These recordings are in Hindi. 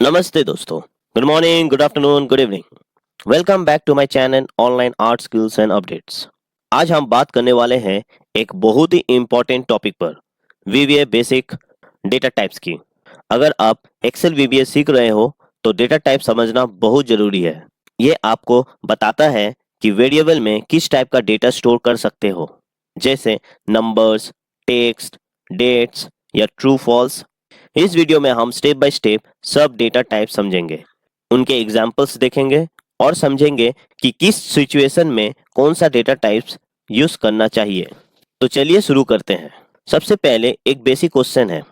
नमस्ते दोस्तों, good morning, good afternoon, good evening. Welcome back to my channel online art skills and updates. आज हम बात करने वाले हैं एक बहुत ही इम्पोर्टेंट टॉपिक पर, वीबीए बेसिक डेटा टाइप्स की। अगर आप एक्सेल वीबीए सीख रहे हो तो डेटा टाइप समझना बहुत जरूरी है। ये आपको बताता है कि वेरिएबल में किस टाइप का डेटा स्टोर कर सकते हो, जैसे नंबर्स, टेक्स्ट, डेट्स या ट्रू फॉल्स। इस वीडियो में हम स्टेप बाय स्टेप सब डेटा टाइप समझेंगे, उनके एग्जांपल्स देखेंगे और समझेंगे कि किस सिचुएशन में कौन सा डेटा टाइप्स यूज करना चाहिए। तो चलिए शुरू करते हैं। सबसे पहले एक बेसिक क्वेश्चन है,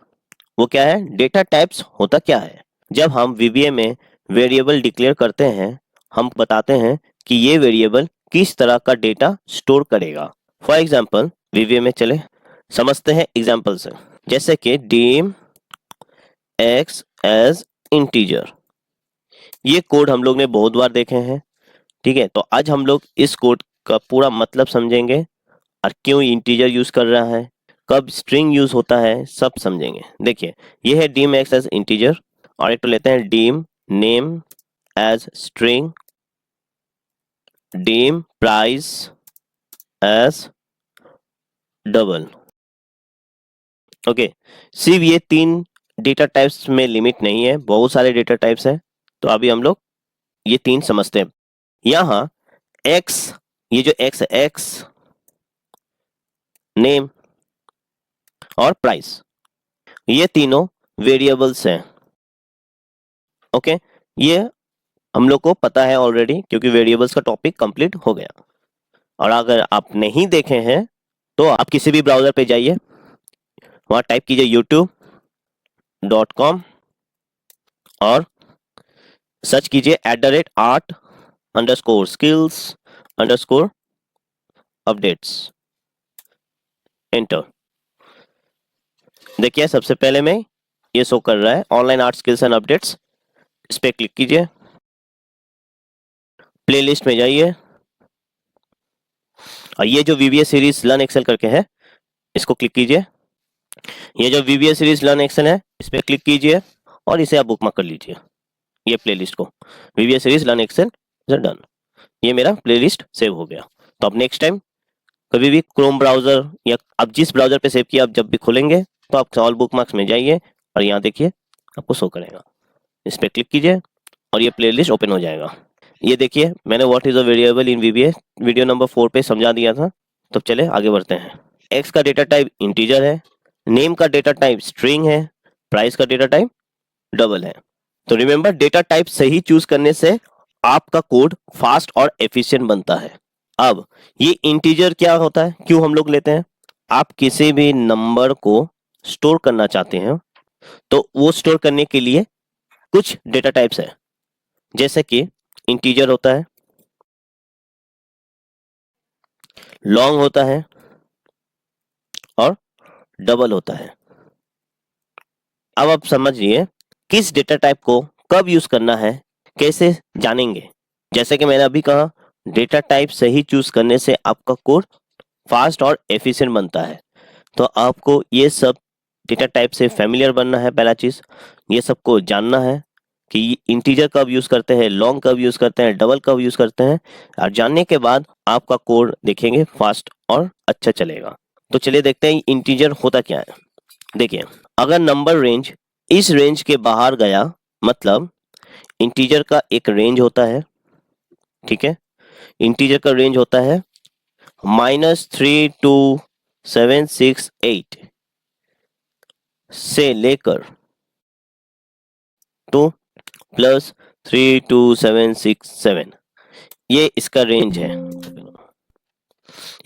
वो क्या है? डेटा टाइप्स होता क्या है? जब हम वीबीए में वेरिएबल डिक्लेयर करते हैं, हम बताते हैं कि ये वेरिएबल किस तरह का डेटा स्टोर करेगा। फॉर एग्जाम्पल, वीबीए में चले समझते हैं एग्जाम्पल से, जैसे कि डीम एक्स एज इंटीजर। ये कोड हम लोग ने बहुत बार देखे हैं, ठीक है। तो आज हम लोग इस कोड का पूरा मतलब समझेंगे और क्यों इंटीजर यूज कर रहा है, कब स्ट्रिंग यूज होता है, सब समझेंगे। देखिए, ये है डीम एक्स एज इंटीजर और एक तो लेते हैं dim name as string, dim price as double. Okay, सिर्फ ये तीन डेटा टाइप्स में लिमिट नहीं है, बहुत सारे डेटा टाइप्स हैं। तो अभी हम लोग ये तीन समझते हैं। यहाँ एक्स, ये जो एक्स है, एक्स नेम और प्राइस, ये तीनों वेरिएबल्स हैं। ओके, ये हम लोग को पता है ऑलरेडी, क्योंकि वेरिएबल्स का टॉपिक कंप्लीट हो गया। और अगर आप नहीं देखे हैं तो आप किसी भी ब्राउजर पे जाइए, वहां टाइप कीजिए youtube.com और सर्च कीजिए @art_skills_updates, एंटर। देखिए, सबसे पहले में ये शो कर रहा है online art skills and updates. इस पे क्लिक कीजिए, प्लेलिस्ट में जाइए और ये जो वीबीए सीरीज लर्न एक्सेल करके है, इसको क्लिक कीजिए। ये जो वीबीए सीरीज लर्न एक्सेल है, इस पे क्लिक कीजिए और इसे आप बुकमार्क कर लीजिए, ये प्लेलिस्ट को। VBA series learn Excel done, ये मेरा प्लेलिस्ट सेव हो गया। तो अब नेक्स्ट टाइम कभी भी क्रोम ब्राउजर या आप जिस ब्राउजर पे सेव किया, आप जब भी खोलेंगे तो आप ऑल बुकमार्क्स में जाइए और यहाँ देखिए आपको शो करेगा। इस पे क्लिक कीजिए और ये प्लेलिस्ट ओपन हो जाएगा। ये देखिए, मैंने what is a variable in VBA video number 4 पे समझा दिया था। तो चले आगे बढ़ते हैं। एक्स का डेटा टाइप इंटीजर है, नेम का डेटा टाइप स्ट्रिंग है, प्राइस का डेटा टाइप डबल है। तो रिमेंबर, डेटा टाइप सही चूज करने से आपका कोड फास्ट और एफिशिएंट बनता है। अब ये इंटीजर क्या होता है, क्यों हम लोग लेते हैं? आप किसी भी नंबर को स्टोर करना चाहते हैं तो वो स्टोर करने के लिए कुछ डेटा टाइप्स है, जैसे कि इंटीजर होता है, लॉन्ग होता है और डबल होता है। अब आप समझिए किस डेटा टाइप को कब यूज करना है, कैसे जानेंगे। जैसे कि मैंने अभी कहा, डेटा टाइप सही चूज करने से आपका कोड फास्ट और एफिशिएंट बनता है। तो आपको ये सब डेटा टाइप से फैमिलियर बनना है। पहला चीज, ये सबको जानना है कि इंटीजर कब यूज करते हैं, लॉन्ग कब यूज करते हैं, डबल कब यूज करते हैं। और जानने के बाद आपका कोड देखेंगे फास्ट और अच्छा चलेगा। तो चलिए देखते हैं इंटीजर होता क्या है। देखिए, अगर नंबर रेंज इस रेंज के बाहर गया, मतलब इंटीजर का एक रेंज होता है, ठीक है। इंटीजर का रेंज होता है -3 to 768 से लेकर तो +3 to 767, ये इसका रेंज है।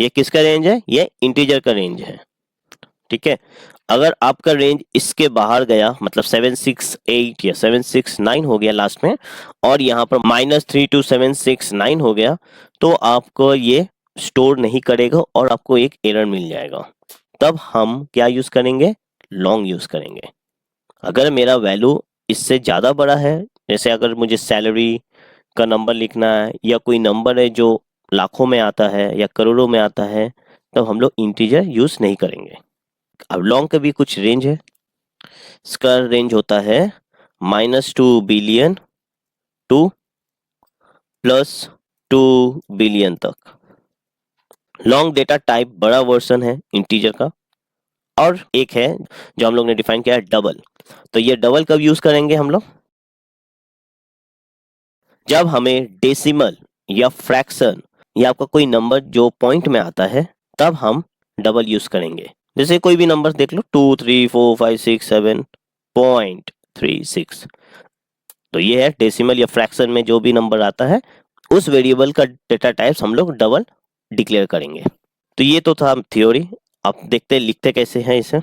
ये किसका रेंज है? ये इंटीजर का रेंज है, ठीक है। अगर आपका रेंज इसके बाहर गया, मतलब 768 या 769 हो गया लास्ट में, और यहाँ पर -3 to 769 हो गया, तो आपको ये स्टोर नहीं करेगा और आपको एक एरर मिल जाएगा। तब हम क्या यूज करेंगे? लॉन्ग यूज करेंगे। अगर मेरा वैल्यू इससे ज्यादा बड़ा है, जैसे अगर मुझे सैलरी का नंबर लिखना है या कोई नंबर है जो लाखों में आता है या करोड़ों में आता है, तब हम लोग इंटीजर यूज नहीं करेंगे। अब लॉन्ग का भी कुछ रेंज है, इसका रेंज होता है -2 बिलियन टू +2 बिलियन तक। लॉन्ग डेटा टाइप बड़ा वर्जन है इंटीजर का। और एक है जो हम लोग ने डिफाइन किया है डबल। तो ये डबल कब यूज करेंगे हम लोग? जब हमें डेसिमल या फ्रैक्शन या आपका कोई नंबर जो पॉइंट में आता है तब हम डबल यूज करेंगे। जैसे कोई भी नंबर देख लो 2 3 4 5 6 7.36। तो ये है डेसिमल या फ्रैक्शन में जो भी नंबर आता है उस वेरिएबल का डेटा टाइप्स हम लोग डबल डिक्लेयर करेंगे। तो ये तो था थ्योरी। अब देखते हैं लिखते कैसे हैं इसे।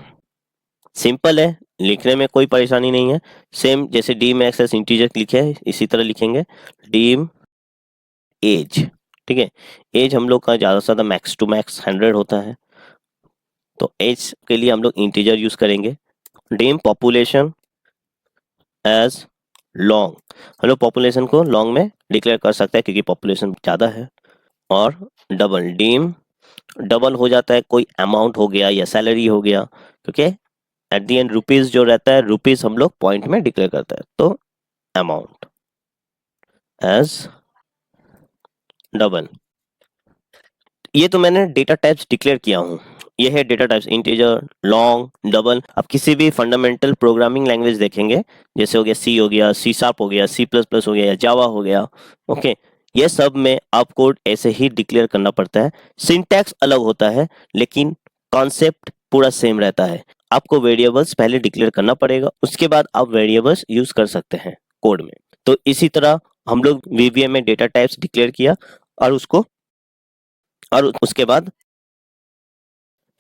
सिंपल है, लिखने में कोई परेशानी नहीं है। सेम जैसे डीम एक्सेस इंटीजर लिखे है इसी तरह लिखेंगे। डीम एज, ठीक है। एज हम लोग का ज़्यादा से ज़्यादा मैक्स टू मैक्स 100 होता है, तो एज के लिए हम लोग इंटीजर यूज करेंगे। डीम पॉपुलेशन एज लॉन्ग, हम लोग पॉपुलेशन को लॉन्ग में डिक्लेयर कर सकते हैं क्योंकि पॉपुलेशन ज़्यादा है। और डबल, डीम डबल हो जाता है कोई अमाउंट हो गया या सैलरी हो गया, क्योंकि एट दी एंड रुपीज जो रहता है रुपीज हम लोग पॉइंट में डिक्लेयर करते हैं। तो अमाउंट एज डबल। ये तो मैंने डेटा टाइप्स डिक्लेयर किया हूँ। ये है data types integer, long, double. अब किसी भी फंडामेंटल प्रोग्रामिंग लैंग्वेज देखेंगे, जैसे हो गया सी, हो गया सी शार्प, हो गया सी प्लस प्लस, हो गया या जावा हो गया, ओके, ये सब में आपको ऐसे ही डिक्लेयर करना पड़ता है। सिंटैक्स अलग होता है लेकिन कॉन्सेप्ट पूरा सेम रहता है। आपको वेरिएबल्स पहले डिक्लेयर करना पड़ेगा, उसके बाद आप वेरिएबल्स यूज कर सकते हैं कोड में। तो इसी तरह हम लोग वीवीएम में डेटा टाइप्स डिक्लेयर किया और उसके बाद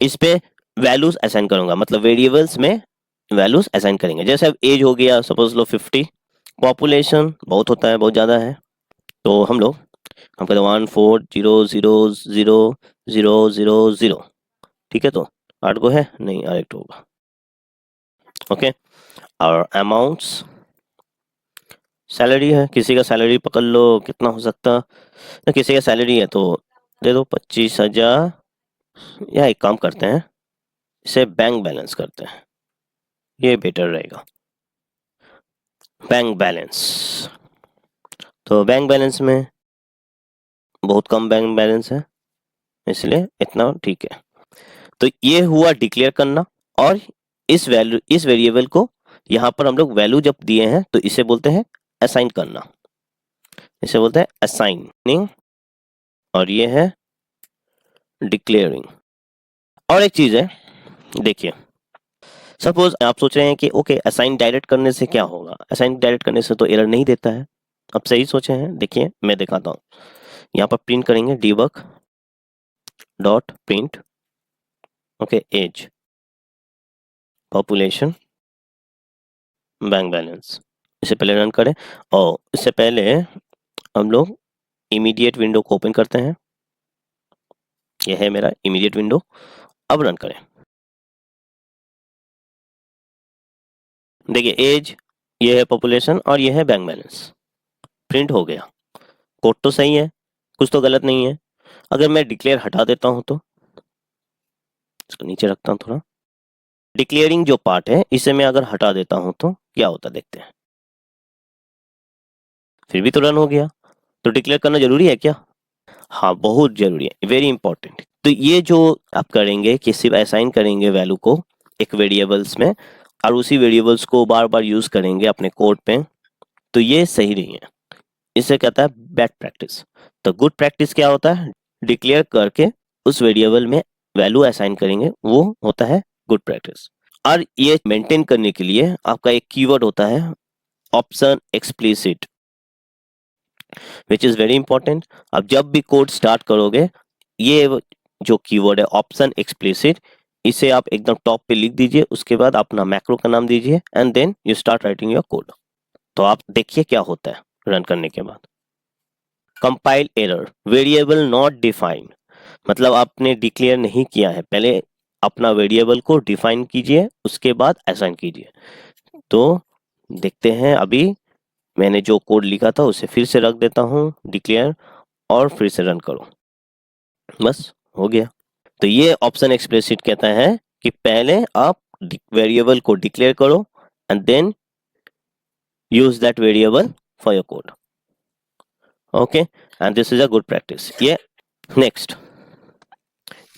इस पे वैल्यूज असाइन करूंगा, मतलब वेरिएबल्स में वैल्यूज असाइन करेंगे। जैसे अब एज हो गया सपोज लो 50, पॉपुलेशन बहुत होता है, बहुत ज़्यादा है, तो हम कहते हैं 14000000, ठीक है। तो 8 को है नहीं, आठ होगा, ओके। और अमाउंट्स, सैलरी है, किसी का सैलरी पकड़ लो, कितना हो सकता है, किसी का सैलरी है तो दे दो 25,000। या एक काम करते हैं, इसे बैंक बैलेंस करते हैं, ये बेटर रहेगा। बैंक बैलेंस, तो बैंक बैलेंस में बहुत कम बैंक बैलेंस है इसलिए इतना ठीक है। तो ये हुआ डिक्लेयर करना। और इस वेरिएबल को यहाँ पर हम लोग वैल्यू जब दिए हैं तो इसे बोलते हैं असाइन करना, इसे बोलते हैं असाइनिंग। और ये है डिक्लेयरिंग। और एक चीज है, देखिए सपोज आप सोच रहे हैं कि ओके असाइन डायरेक्ट करने से क्या होगा, असाइन डायरेक्ट करने से तो एरर नहीं देता है। अब सही सोचे हैं, देखिए मैं दिखाता हूँ। यहाँ पर प्रिंट करेंगे debug dot print, okay, as, population, bank balance. इसे पहले रन करें और इससे पहले हम लोग इमीडिएट विंडो को ओपन करते हैं। यह है मेरा इमीडिएट विंडो। अब रन करें, देखिए एज, ये है पॉपुलेशन और ये है बैंक बैलेंस, प्रिंट हो गया। कोड तो सही है, कुछ तो गलत नहीं है। अगर मैं डिक्लेयर हटा देता हूं तो इसको नीचे रखता हूं थोड़ा, डिक्लेयरिंग जो पार्ट है इसे मैं अगर हटा देता हूं तो क्या होता देखते हैं। फिर भी तो रन हो गया। तो डिक्लेयर करना जरूरी है क्या? हाँ, बहुत जरूरी है, वेरी इंपॉर्टेंट। तो ये जो आप करेंगे कि सिर्फ असाइन करेंगे वैल्यू को एक वेरिएबल्स में और उसी वेरिएबल्स को बार बार यूज करेंगे अपने कोड पे, तो ये सही नहीं है। इसे कहता है बैड प्रैक्टिस। तो गुड प्रैक्टिस क्या होता है? डिक्लेयर करके उस वेरिएबल में वैल्यू असाइन करेंगे, वो होता है गुड प्रैक्टिस। और ये मेंटेन करने के लिए आपका एक कीवर्ड होता है option explicit, which is very important. अब जब भी कोड स्टार्ट करोगे, ये जो कीवर्ड है ऑप्शन एक्सप्लिसिट, इसे आप एकदम टॉप पे लिख दीजिए, उसके बाद अपना मैक्रो का नाम दीजिए and then you start writing your code. तो आप देखिए क्या होता है रन करने के बाद। Compile error, variable not defined, मतलब आपने डिक्लेयर नहीं किया है, पहले अपना वेरिएबल को डिफाइन कीजिए उसके बाद असाइन कीजिए। तो देखते हैं, अभी मैंने जो कोड लिखा था उसे फिर से रख देता हूँ डिक्लेयर और फिर से रन करो, बस हो गया। तो ये ऑप्शन एक्सप्लिसिट कहता है कि पहले आप वेरिएबल को डिक्लेयर करो and then use that variable for your code. Okay, and this is a good practice. ये next,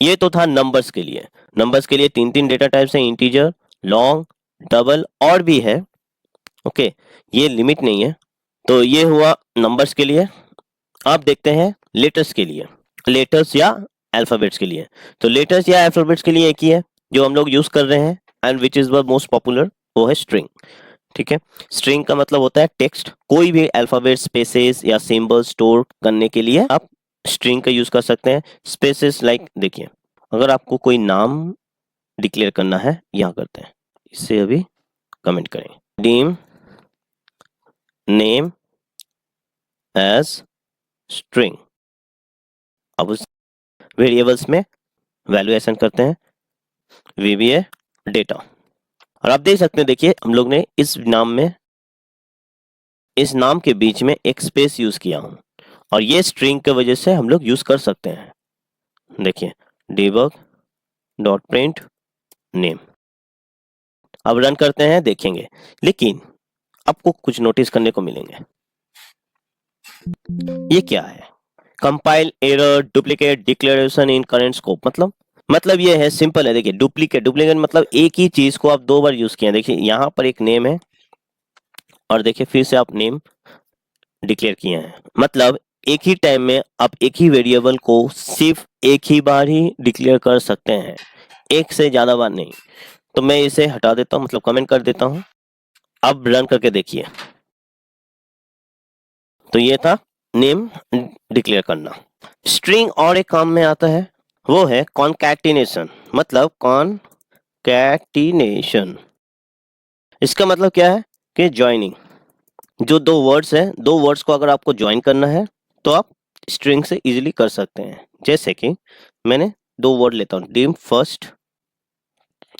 ये तो था नंबर्स के लिए. नंबर्स के लिए तीन तीन डेटा टाइप्स हैं, इंटीजर, लॉन्ग, डबल और भी है. ओके, ये लिमिट नहीं है. तो ये हुआ नंबर्स के लिए. अब देखते हैं लेटर्स के लिए, लेटर्स या अल्फाबेट्स के लिए. तो लेटर्स या अल्फाबेट्स के लिए एक ही है जो हम लोग यूज कर रहे हैं and which is the most popular, वो है स्ट्रिंग. ठीक है, स्ट्रिंग का मतलब होता है टेक्स्ट. कोई भी अल्फाबेट, स्पेसेस या सिंबल स्टोर करने के लिए आप स्ट्रिंग का यूज कर सकते हैं. स्पेसेस लाइक देखिए, अगर आपको कोई नाम डिक्लेयर करना है, यहाँ करते हैं, इससे अभी कमेंट करें, डीम नेम एज स्ट्रिंग. अब उस वेरिएबल्स में वैल्यूएशन करते हैं, वीवीए डेटा. और आप देख सकते हैं, देखिए हम लोग ने इस नाम के बीच में एक स्पेस यूज किया हूं और ये स्ट्रिंग की वजह से हम लोग यूज कर सकते हैं. देखिए debug डॉट प्रिंट नेम. अब रन करते हैं, देखेंगे, लेकिन आपको कुछ नोटिस करने को मिलेंगे. ये क्या है? कंपाइल एरर, डुप्लीकेट डिक्लेरेशन इन करंट स्कोप. मतलब ये है, सिंपल है. देखिए डुप्लीकेट मतलब एक ही चीज को आप दो बार यूज किया. देखिए यहाँ पर एक नेम है और देखिए फिर से आप नेम डिक्लेयर किए हैं. मतलब एक ही टाइम में आप एक ही वेरिएबल को सिर्फ एक ही बार ही डिक्लेयर कर सकते हैं, एक से ज्यादा बार नहीं. तो मैं इसे हटा देता हूं, मतलब कमेंट कर देता हूं. अब रन करके देखिए, तो ये था नेम डिक्लेयर करना. स्ट्रिंग और एक काम में आता है, वो है कॉन्कैटिनेशन. मतलब कॉन्कैटिनेशन, इसका मतलब क्या है कि ज्वाइनिंग. जो दो वर्ड्स है, दो वर्ड्स को अगर आपको ज्वाइन करना है तो आप स्ट्रिंग से इजीली कर सकते हैं. जैसे कि मैंने दो वर्ड लेता हूं, dim first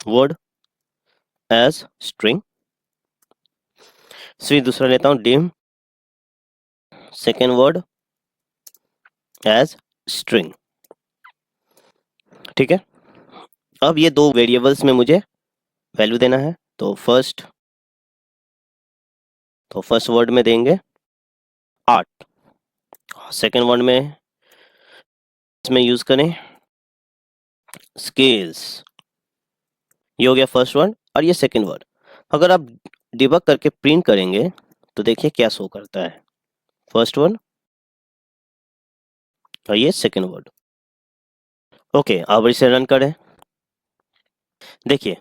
word as string, फिर दूसरा लेता हूं dim second word as string. ठीक है, अब ये दो वेरिएबल्स में मुझे वैल्यू देना है. तो फर्स्ट वर्ड में देंगे 8, सेकेंड वर्ड में इसमें यूज करें स्केल्स. ये हो गया फर्स्ट वर्ड और ये सेकेंड वर्ड. अगर आप डिबग करके प्रिंट करेंगे तो देखिए क्या शो करता है, फर्स्ट वर्ड और ये सेकेंड वर्ड. ओके, अब इसे रन करें. देखिए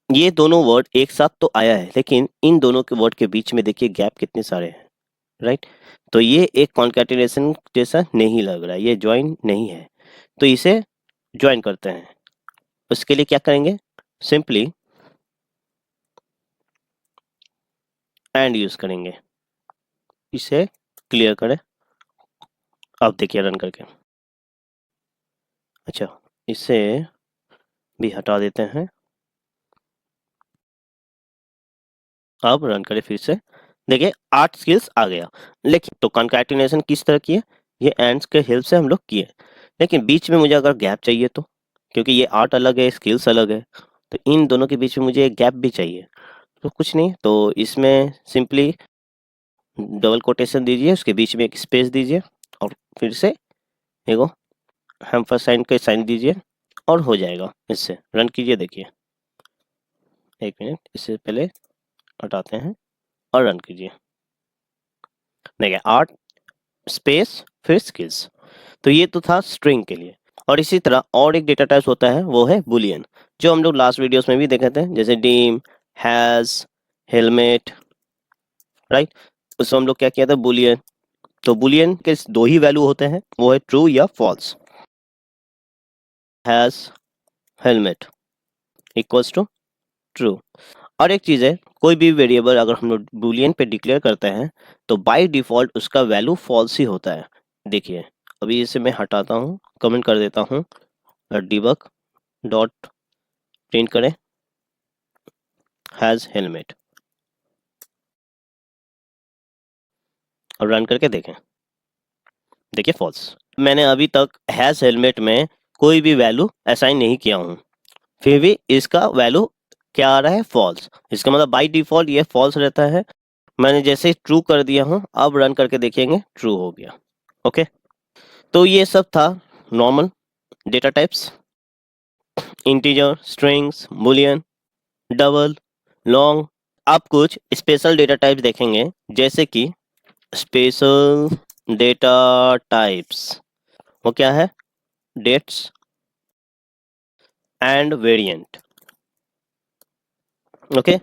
ये दोनों वर्ड एक साथ तो आया है, लेकिन इन दोनों के वर्ड के बीच में देखिए गैप कितने सारे हैं, राइट. तो ये एक कॉन्कैटिनेशन जैसा नहीं लग रहा है, ये ज्वाइन नहीं है. तो इसे ज्वाइन करते हैं. उसके लिए क्या करेंगे, सिंपली एंड यूज करेंगे. इसे क्लियर करें. अब देखिए रन करके, अच्छा इसे भी हटा देते हैं. अब रन करें फिर से, देखिए 8 स्किल्स आ गया. लेकिन तो कॉन्कैटिनेशन किस तरह की है, ये एंड्स के हेल्प से हम लोग किए. लेकिन बीच में मुझे अगर गैप चाहिए तो, क्योंकि ये 8 अलग है, स्किल्स अलग है, तो इन दोनों के बीच में मुझे एक गैप भी चाहिए. तो कुछ नहीं, तो इसमें सिंपली डबल कोटेशन दीजिए, उसके बीच में एक स्पेस दीजिए और फिर से एगो हैम्पर साइन के साइन दीजिए और हो जाएगा. इससे रन कीजिए, देखिए 1 मिनट, इससे पहले हटाते हैं और रन कीजिए. देखिए 8 स्पेस फिर स्किल्स. तो ये तो था स्ट्रिंग के लिए. और इसी तरह और एक डेटा टाइप होता है, वो है बुलियन, जो हम लोग लास्ट वीडियोस में भी देखे थे, जैसे डीम, हैज, हेलमेट, राइट. उसमें हम लोग क्या किया था, बुलियन. तो बुलियन के दो ही वैल्यू होते हैं, वो है ट्रू या false. Has helmet equals to true. और एक चीज है, कोई भी वेरिएबल अगर हम लोग बुलियन पे डिक्लेयर करते हैं तो बाय डिफॉल्ट उसका वैल्यू फॉल्स ही होता है. देखिए अभी इसे मैं हटाता हूँ, कमेंट कर देता हूँ, डिबग डॉट प्रिंट करें हैज हेलमेट और रन करके देखें. देखिए फॉल्स. मैंने अभी तक हैज हेलमेट में कोई भी वैल्यू असाइन नहीं किया हूँ, फिर भी इसका वैल्यू क्या आ रहा है, फॉल्स। इसका मतलब बाय डिफॉल्ट ये फॉल्स रहता है। मैंने जैसे ट्रू कर दिया हूँ, अब रन करके देखेंगे ट्रू हो गया। ओके, तो ये सब था normal data types, integer, strings, Boolean, double, long. आप कुछ स्पेशल डेटा टाइप्स देखेंगे, जैसे कि स्पेशल डेटा टाइप्स, वो क्या है, डेट्स एंड वेरिएंट। ओके,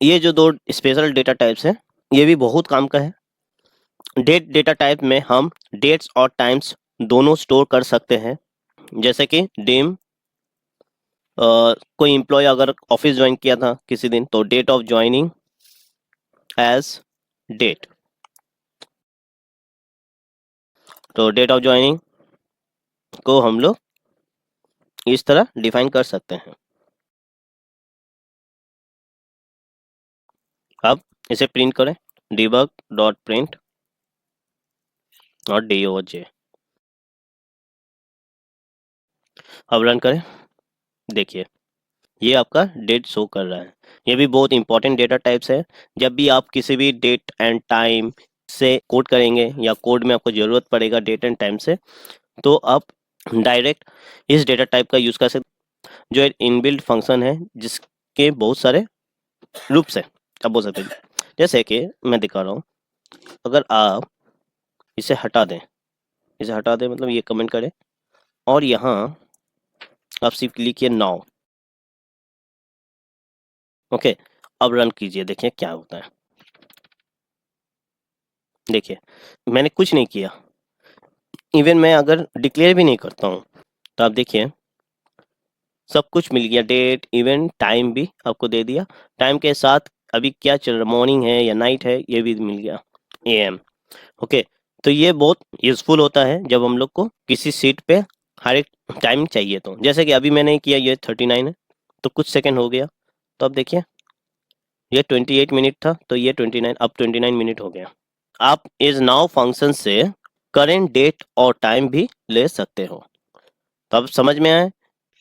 ये जो दो स्पेशल डेटा टाइप्स हैं, ये भी बहुत काम का है। डेट डेटा टाइप में हम डेट्स और टाइम्स दोनों स्टोर कर सकते हैं, जैसे कि डेम, कोई एम्प्लॉय अगर ऑफिस ज्वाइन किया था किसी दिन, तो date of joining as date, तो डेट ऑफ ज्वाइनिंग को हम लोग इस तरह डिफाइन कर सकते हैं। अब इसे प्रिंट करें, debug डॉट प्रिंट और doj। अब रन करें, देखिए ये आपका डेट शो कर रहा है। ये भी बहुत इंपॉर्टेंट डेटा टाइप्स है। जब भी आप किसी भी डेट एंड टाइम से कोड करेंगे या कोड में आपको ज़रूरत पड़ेगा डेट एंड टाइम से, तो आप डायरेक्ट इस डेटा टाइप का यूज़ कर सकते, जो एक इनबिल्ट फंक्शन है जिसके बहुत सारे रूप्स हैं, आप बोल सकते हैं। जैसे कि मैं दिखा रहा हूँ, अगर आप इसे हटा दें, इसे हटा दें मतलब ये कमेंट करें, और यहाँ आप सिर्फ लिखिए नाउ। ओके, अब रन कीजिए, देखिए क्या होता है। देखिए मैंने कुछ नहीं किया, इवन मैं अगर डिक्लेयर भी नहीं करता हूँ, तो आप देखिए सब कुछ मिल गया, डेट, इवेंट, टाइम भी आपको दे दिया। टाइम के साथ अभी क्या चल रहा, मॉर्निंग है या नाइट है, ये भी मिल गया, AM। ओके, तो ये बहुत यूजफुल होता है जब हम लोग को किसी सीट पे हर एक टाइम चाहिए। तो जैसे कि अभी मैंने किया, ये 39 है, तो कुछ सेकंड हो गया, तो अब देखिए ये 28 मिनट था, तो ये 29, अब 29 मिनट हो गया। आप इस नाउ फंक्शन से करेंट डेट और टाइम भी ले सकते हो। तो अब समझ में आए,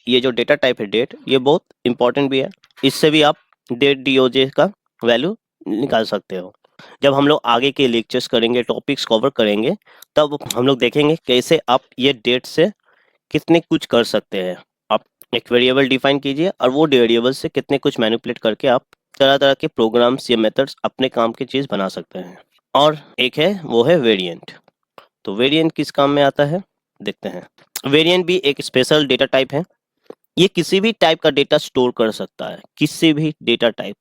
ये जो डेटा टाइप है डेट, ये बहुत इंपॉर्टेंट भी है। इससे भी आप डेट DOJ का वैल्यू निकाल सकते हो। जब हम लोग आगे के लेक्चर्स करेंगे, टॉपिक्स कवर करेंगे, तब हम लोग देखेंगे कैसे आप ये डेट से कितने कुछ कर सकते हैं। आप एक वेरिएबल डिफाइन कीजिए और वो वेरिएबल से कितने कुछ मैनिपुलेट करके आप तरह तरह के प्रोग्राम्स या मेथड्स अपने काम की चीज़ बना सकते हैं। और एक है, वो है वेरिएंट। तो वेरिएंट किस काम में आता है, देखते हैं। वेरिएंट भी एक स्पेशल डेटा टाइप है। ये किसी भी टाइप का डेटा स्टोर कर सकता है, किसी भी डेटा टाइप,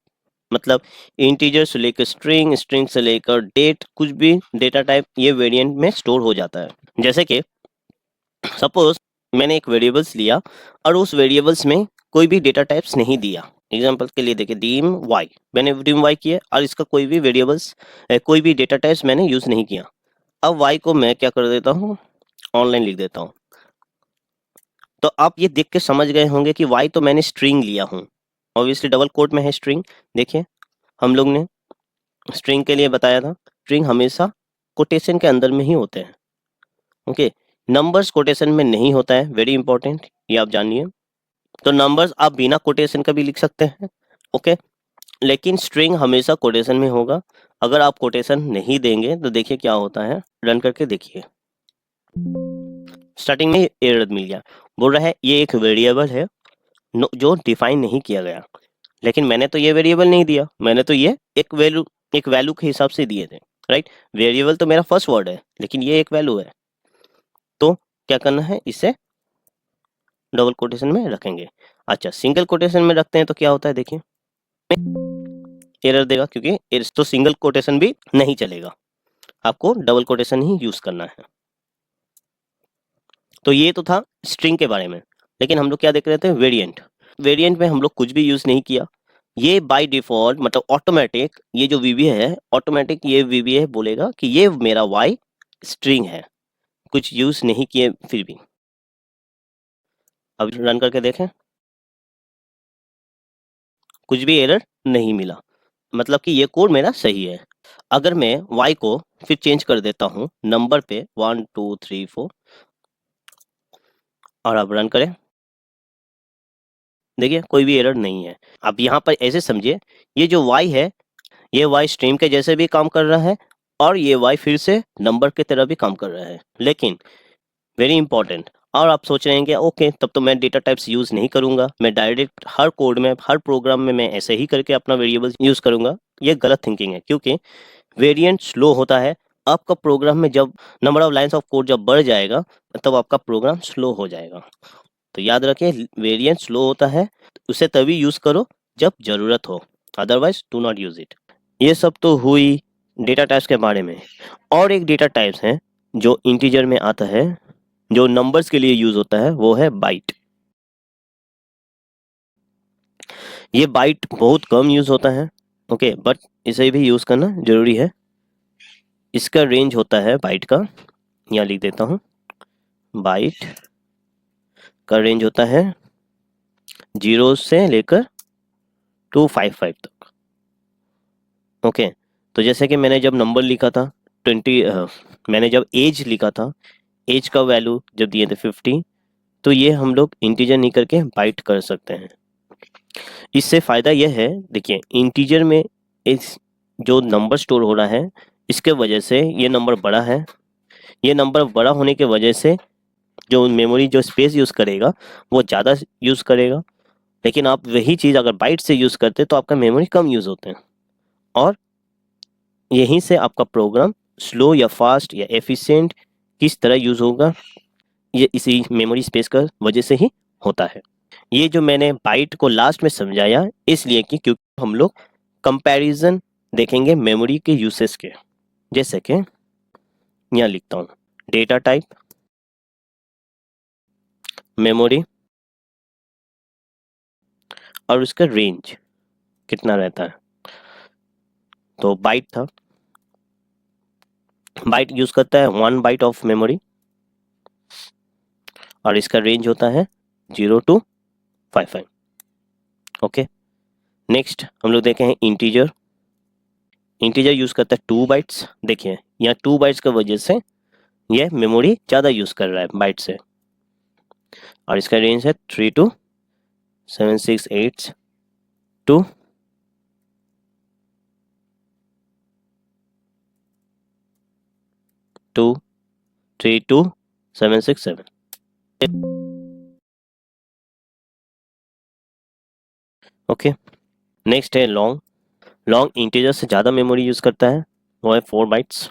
मतलब इंटीजर से लेकर स्ट्रिंग, स्ट्रिंग से लेकर डेट, कुछ भी डेटा टाइप ये वेरिएंट में स्टोर हो जाता है। जैसे कि सपोज मैंने एक वेरिएबल्स लिया और उस वेरिएबल्स में कोई भी डेटा टाइप्स नहीं दिया। एग्जांपल के लिए देखिए, डीम वाई, मैंने डीम वाई किया और इसका कोई भी वेरिएबल्स, कोई भी डेटा टाइप्स मैंने यूज नहीं किया। अब वाई को मैं क्या कर देता हूँ, ऑनलाइन लिख देता हूँ। तो आप ये देख के समझ गए होंगे कि वाई तो मैंने स्ट्रिंग लिया हूँ, ऑब्वियसली डबल कोट में है स्ट्रिंग। देखिए हम लोग ने स्ट्रिंग के लिए बताया था, स्ट्रिंग हमेशा कोटेशन के अंदर में ही होते हैं। ओके, नंबर्स कोटेशन में नहीं होता है, वेरी इंपॉर्टेंट, ये आप जानिए। तो नंबर्स आप बिना कोटेशन का भी लिख सकते हैं, ओके, लेकिन स्ट्रिंग हमेशा कोटेशन में होगा। अगर आप कोटेशन नहीं देंगे तो देखिए क्या होता है, रन करके देखिए। स्टार्टिंग में एरर मिल गया, बोल रहा है ये एक वेरिएबल है जो डिफाइन नहीं किया गया। लेकिन मैंने तो ये वेरिएबल नहीं दिया, मैंने तो ये एक वैल्यू के हिसाब से दिए थे, राइट। वेरिएबल तो मेरा फर्स्ट वर्ड है, लेकिन ये एक वैल्यू है। तो क्या करना है, इसे डबल कोटेशन में रखेंगे। अच्छा, सिंगल कोटेशन में रखते हैं तो क्या होता है, देखिए एरर देगा, क्योंकि तो सिंगल कोटेशन भी नहीं चलेगा, आपको डबल कोटेशन ही यूज करना है। तो ये तो था स्ट्रिंग के बारे में, लेकिन हम लोग क्या देख रहे थे, वेरिएंट। वेरिएंट में हम लोग कुछ भी यूज नहीं किया, ये बाय डिफॉल्ट मतलब ऑटोमेटिक, ये जो VBA है ऑटोमेटिक, ये VBA बोलेगा कि ये मेरा वाई स्ट्रिंग है, कुछ यूज नहीं किए फिर भी। अब रन करके देखें, कुछ भी एरर नहीं मिला, मतलब कि ये कोड मेरा सही है। अगर मैं y को फिर चेंज कर देता हूँ नंबर पे 1 2 3 4, और अब रन करें, देखिए कोई भी एरर नहीं है। अब यहाँ पर ऐसे समझिए, ये जो y है, ये y स्ट्रीम के जैसे भी काम कर रहा है और ये y फिर से नंबर की तरह भी काम कर रहा है। लेकिन वेरी इंपॉर्टेंट, और आप सोच रहे हैं कि ओके तब तो मैं डेटा टाइप्स यूज नहीं करूंगा, मैं डायरेक्ट हर कोड में हर प्रोग्राम में मैं ऐसे ही करके अपना वेरिएबल यूज करूंगा। ये गलत थिंकिंग है, क्योंकि वेरिएंट स्लो होता है। आपका प्रोग्राम में जब number of lines of code जब बढ़ जाएगा तब आपका प्रोग्राम स्लो हो जाएगा। तो याद रखें, वेरिएंट स्लो होता है, उसे तभी यूज करो जब जरूरत हो, otherwise do not use it. ये सब तो हुई डेटा टाइप्स के बारे में। और एक डेटा टाइप्स है जो इंटीजर में आता है, जो नंबर्स के लिए यूज होता है, वो है बाइट। ये बाइट बहुत कम यूज होता है, ओके, बट इसे भी यूज करना जरूरी है। इसका रेंज होता है बाइट का, यहाँ लिख देता हूँ, बाइट का रेंज होता है 0 से लेकर 255 तक। ओके, तो जैसे कि मैंने जब नंबर लिखा था 20, मैंने जब एज लिखा था, एज का वैल्यू जब दिए थे 50, तो ये हम लोग इंटीजर नहीं करके बाइट कर सकते हैं। इससे फायदा यह है, देखिए इंटीजर में इस जो नंबर स्टोर हो रहा है, इसके वजह से ये नंबर बड़ा है। ये नंबर बड़ा होने के वजह से जो मेमोरी जो स्पेस यूज करेगा वो ज़्यादा यूज करेगा। लेकिन आप वही चीज़ अगर बाइट से यूज करते तो आपका मेमोरी कम यूज होते हैं, और यहीं से आपका प्रोग्राम स्लो या फास्ट या एफिशिएंट किस तरह यूज होगा, ये इसी मेमोरी स्पेस का वजह से ही होता है। ये जो मैंने बाइट को लास्ट में समझाया इसलिए कि क्योंकि हम लोग कंपैरिजन देखेंगे मेमोरी के यूसेस के। जैसे कि यहाँ लिखता हूँ, डेटा टाइप, मेमोरी और उसका रेंज कितना रहता है। तो बाइट था, बाइट यूज करता है 1 बाइट ऑफ मेमोरी, और इसका रेंज होता है 0 to 55। ओके, नेक्स्ट हम लोग देखे हैं इंटीजर। इंटीजर यूज करता है 2 बाइट्स। देखिए यहाँ 2 बाइट्स की वजह से यह मेमोरी ज़्यादा यूज कर रहा है बाइट से, और इसका रेंज है 3 to 768 to 767। ओके, नेक्स्ट है लॉन्ग। लॉन्ग इंटीजर से ज़्यादा मेमोरी यूज करता है, वो है 4 बाइट्स,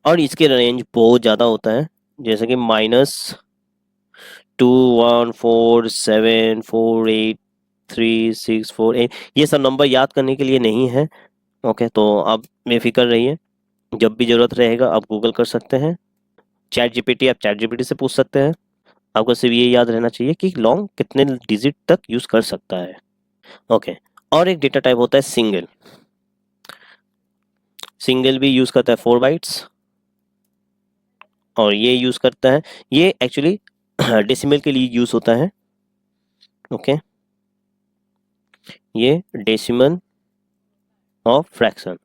और इसके रेंज बहुत ज़्यादा होता है, जैसे कि -214748364 ये सब नंबर याद करने के लिए नहीं है। ओके, तो आप बेफिक्र रहिए, जब भी जरूरत रहेगा आप गूगल कर सकते हैं, आप चैट जीपीटी से पूछ सकते हैं। आपको सिर्फ ये याद रहना चाहिए कि लॉन्ग कितने डिजिट तक यूज कर सकता है। ओके, और एक डेटा टाइप होता है सिंगल। सिंगल भी यूज करता है 4 बाइट्स, और ये यूज करता है, ये एक्चुअली डेसिमल के लिए यूज होता है। ओके, ये डेसिमल ऑफ फ्रैक्शन,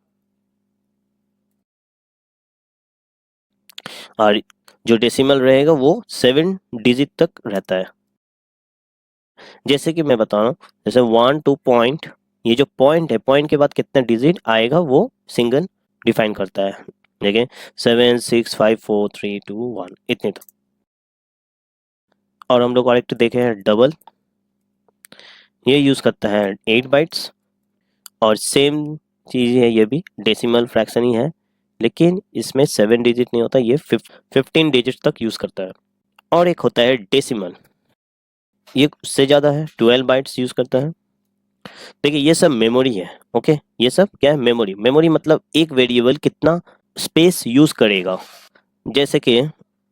और जो डेसिमल रहेगा वो 7 डिजिट तक रहता है। जैसे कि मैं बता रहा हूँ, जैसे 1 2 पॉइंट, ये जो पॉइंट है, पॉइंट के बाद कितना डिजिट आएगा वो सिंगल डिफाइन करता है। देखिए 7654321 इतने तक। और हम लोग और एक तो देखे हैं डबल, ये यूज करता है 8 बाइट्स, और सेम चीज है, ये भी डेसिमल फ्रैक्शन ही है, लेकिन इसमें 7 डिजिट नहीं होता, ये 15 डिजिट तक यूज करता है। और एक होता है डेसिमल, ये उससे ज्यादा है, 12 बाइट्स यूज करता है। देखिए ये सब मेमोरी है। ओके, ये सब क्या है, मेमोरी। मेमोरी मतलब एक वेरिएबल कितना स्पेस यूज करेगा। जैसे कि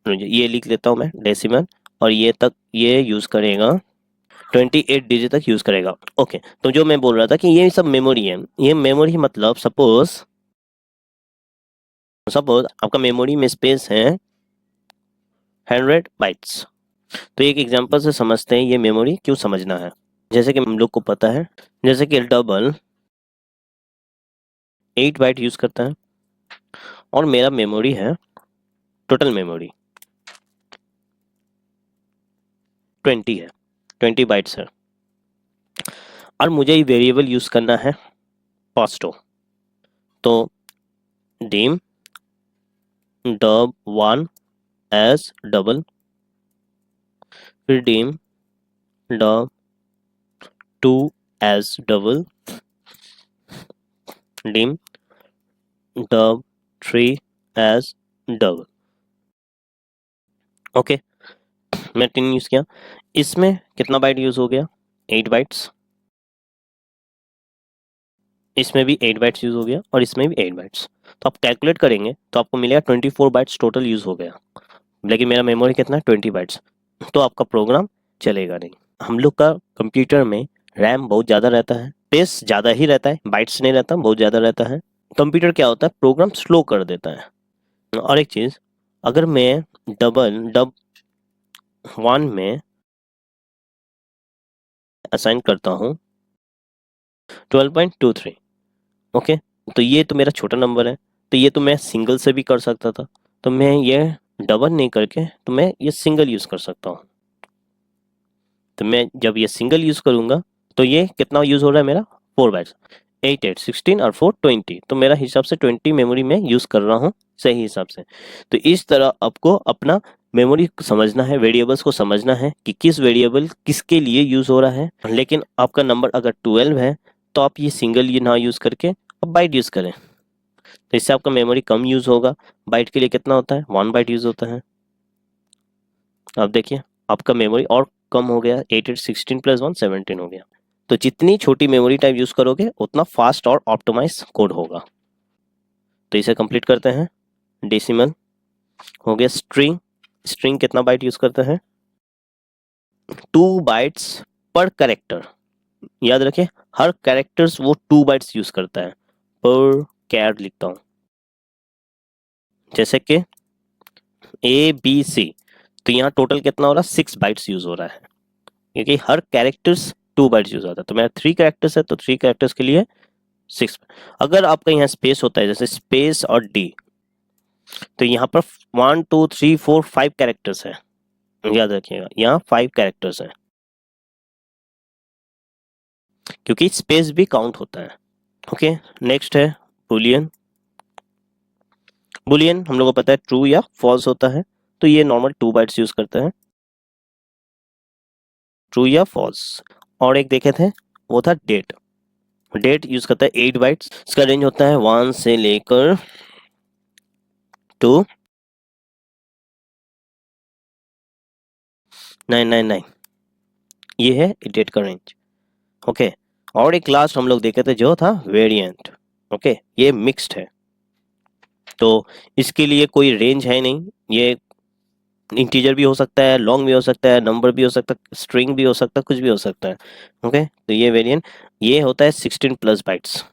ये लिख लेता हूँ मैं डेसिमल, और ये तक ये यूज करेगा 28 डिजिट तक यूज करेगा। ओके, तो जो मैं बोल रहा था कि ये सब मेमोरी है, ये मेमोरी मतलब सपोज आपका मेमोरी में स्पेस है 100 बाइट्स। तो एक एग्जांपल से समझते हैं ये मेमोरी क्यों समझना है। जैसे कि हम लोग को पता है, जैसे कि डबल 8 बाइट यूज करता है, और मेरा मेमोरी है, टोटल मेमोरी 20 है, 20 बाइट्स है। और मुझे ये वेरिएबल यूज करना है फर्स्ट हो, तो dim dub1 as डबल, फिर dim dub2 as double, dim dub3 as double. Okay, मैं 10 यूज किया। इसमें कितना बाइट यूज हो गया? 8 बाइट्स। इसमें भी 8 बाइट्स यूज हो गया और इसमें भी 8 बाइट्स। तो आप कैलकुलेट करेंगे तो आपको मिलेगा 24 बाइट्स टोटल यूज हो गया, लेकिन मेरा मेमोरी कितना है? 20 बाइट्स। तो आपका प्रोग्राम चलेगा नहीं। हम लोग का कंप्यूटर में रैम बहुत ज़्यादा रहता है, स्पेस ज़्यादा ही रहता है, बाइट्स नहीं रहता, बहुत ज़्यादा रहता है। कंप्यूटर क्या होता है, प्रोग्राम स्लो कर देता है। और एक चीज़, अगर मैं डब 1 में असाइन करता हूँ 12.23, ओके, तो ये तो मेरा छोटा नंबर है, तो ये तो मैं सिंगल से भी कर सकता था, तो मैं ये डबल नहीं करके तो मैं ये सिंगल यूज़ कर सकता हूँ। तो मैं जब ये सिंगल यूज़ करूँगा तो ये कितना यूज़ हो रहा है मेरा? 4 बाइट्स, 8 8 16 और 4 20, तो मेरा हिसाब से 20 मेमोरी में यूज़ कर रहा हूँ सही हिसाब से। तो इस तरह आपको अपना मेमोरी समझना है, वेरिएबल्स को समझना है कि किस वेरिएबल किसके लिए यूज़ हो रहा है। लेकिन आपका नंबर अगर 12 है तो आप ये सिंगल ये ना यूज़ करके आप बाइट यूज़ करें, तो इससे आपका मेमोरी कम यूज़ होगा। बाइट के लिए कितना होता है? 1 बाइट यूज़ होता है। अब देखिए आपका मेमोरी और कम हो गया, 8 8 16 प्लस 1 17 हो गया। तो जितनी छोटी मेमोरी टाइप यूज करोगे उतना फास्ट और ऑप्टिमाइज कोड होगा। तो इसे कंप्लीट करते हैं। डेसिमल हो गया। स्ट्रिंग, स्ट्रिंग कितना बाइट यूज करते हैं? 2 बाइट्स पर कैरेक्टर। याद रखिए हर कैरेक्टर्स वो 2 बाइट्स यूज करता है। पर कैर लिखता हूं, जैसे कि ABC, तो यहाँ टोटल कितना हो रहा है? 6 बाइट्स यूज हो रहा है, क्योंकि हर कैरेक्टर्स 2 बाइट्स यूज होता है। तो मेरा 3 कैरेक्टर्स है तो 3 कैरेक्टर्स के लिए 6। अगर आपका यहाँ स्पेस होता है जैसे स्पेस और डी, तो यहाँ पर 1 2 3 4 5 कैरेक्टर्स है, याद रखिएगा यहाँ 5 कैरेक्टर्स है, क्योंकि स्पेस भी काउंट होता है। ओके, नेक्स्ट है बुलियन। बुलियन हम लोग को पता है ट्रू या फॉल्स होता है, तो ये नॉर्मल 2 बाइट्स यूज करता है, ट्रू या फॉल्स। और एक देखे थे वो था डेट। डेट यूज करता है 8 बाइट्स। इसका रेंज होता है 1 से लेकर 2 999, ये है डेट का रेंज। ओके, और एक लास्ट हम लोग देखे थे जो था वेरिएंट। ओके, ये मिक्स्ड है, तो इसके लिए कोई रेंज है नहीं, ये इंटीजर भी हो सकता है, लॉन्ग भी हो सकता है, नंबर भी हो सकता है, स्ट्रिंग भी हो सकता है, कुछ भी हो सकता है। ओके, तो ये वेरिएंट ये होता है 16 प्लस बाइट्स।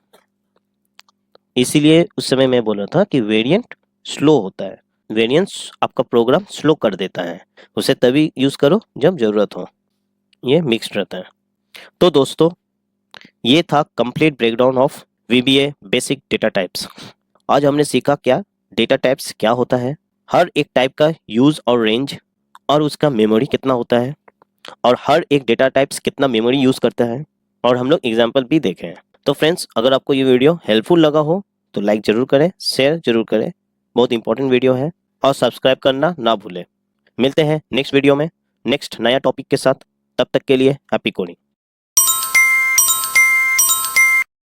इसीलिए उस समय मैं बोल रहा था कि वेरिएंट स्लो होता है, वेरिएंट्स आपका प्रोग्राम स्लो कर देता है, उसे तभी यूज करो जब जरूरत हो। ये मिक्स्ड रहता है। तो दोस्तों ये था complete breakdown of VBA basic data types. आज हमने सीखा क्या डेटा टाइप्स क्या होता है, हर एक टाइप का यूज और रेंज, और उसका मेमोरी कितना होता है, और हर एक डेटा टाइप्स कितना मेमोरी यूज करता है, और हम लोग एग्जाम्पल भी देखे हैं। तो फ्रेंड्स अगर आपको ये वीडियो हेल्पफुल लगा हो तो लाइक जरूर करें, शेयर जरूर करें, बहुत इंपॉर्टेंट वीडियो है, और सब्सक्राइब करना ना भूलें। मिलते हैं नेक्स्ट वीडियो में नेक्स्ट नया टॉपिक के साथ, तब तक के लिए हैप्पी कोडिंग।